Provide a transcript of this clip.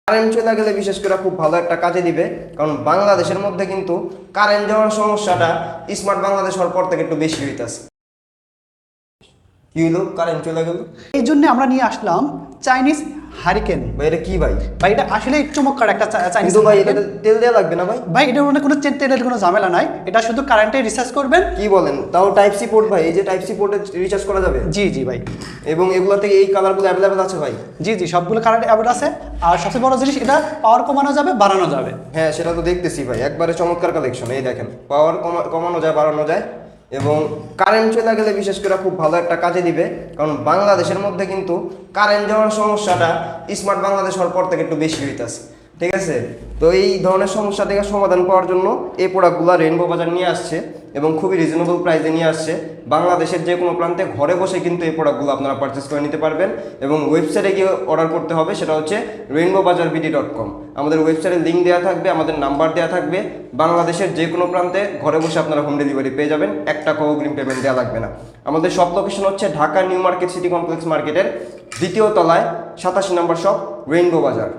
Current চলে গেলে বিশেষ করে খুব ভালো একটা কাজে দিবে, কারণ বাংলাদেশের মধ্যে কিন্তু কারেন্ট যাওয়ার সমস্যাটা স্মার্ট বাংলাদেশ হওয়ার পর থেকে একটু বেশি হইতেছে। কি হলো, কারেন্ট চলে গেল। এই জন্য আমরা নিয়ে আসলাম চাইনিজ হারিকেন। ভাই এটা কি ভাই? ভাই এটা আসলে চমৎকার একটা চাইনিজ। কিন্তু ভাই এটাতে তেল দেওয়া লাগবে না ভাই? ভাই এটার মধ্যে কোনো তেলের কোনো ঝামেলা নাই, এটা শুধু কারেন্টে রিচার্জ করবেন। কি বলেন, তাও টাইপ সি পোর্ট ভাই? এই যে টাইপ সি পোর্টে রিচার্জ করা যাবে? জি জি ভাই। এবং এগুলো থেকে এই কালারগুলো অ্যাভেলেবেল আছে ভাই? জি জি, সবগুলো কারেন্ট অ্যাভেলেবল আছে। আর সবচেয়ে বড় জিনিস, এটা পাওয়ার কমানো যাবে, বাড়ানো যাবে। হ্যাঁ সেটা তো দেখতেছি ভাই, একবারে চমৎকার কালেকশন। এই দেখেন, পাওয়ার কমানো যায়, বাড়ানো যায়, এবং কারেন্ট চলে গেলে বিশেষ করে খুব ভালো একটা কাজে দিবে, কারণ বাংলাদেশের মধ্যে কিন্তু কারেন্ট যাওয়ার সমস্যাটা স্মার্ট বাংলাদেশ হওয়ার পর থেকে একটু বেশি হইতেছে। ঠিক আছে, তো এই ধরনের সমস্যা থেকে সমাধান পাওয়ার জন্য এই প্রোডাক্টগুলো রেইনবো বাজার নিয়ে আসছে এবং খুবই রিজনেবল প্রাইসে নিয়ে আসছে। বাংলাদেশের যে কোনো প্রান্তে ঘরে বসে কিন্তু এই প্রোডাক্টগুলো আপনারা পারচেস করে নিতে পারবেন, এবং ওয়েবসাইটে গিয়ে অর্ডার করতে হবে, সেটা হচ্ছে rainbowbazaarbd.com। আমাদের ওয়েবসাইটের লিঙ্ক দেওয়া থাকবে, আমাদের নাম্বার দেওয়া থাকবে। বাংলাদেশের যে কোনো প্রান্তে ঘরে বসে আপনারা হোম ডেলিভারি পেয়ে যাবেন, একটা অগ্রিম পেমেন্ট দেওয়া লাগবে না। আমাদের শপ লোকেশন হচ্ছে Dhaka new market city complex মার্কেটের দ্বিতীয় তলায় 87 নম্বর শপ, রেইনবো বাজার।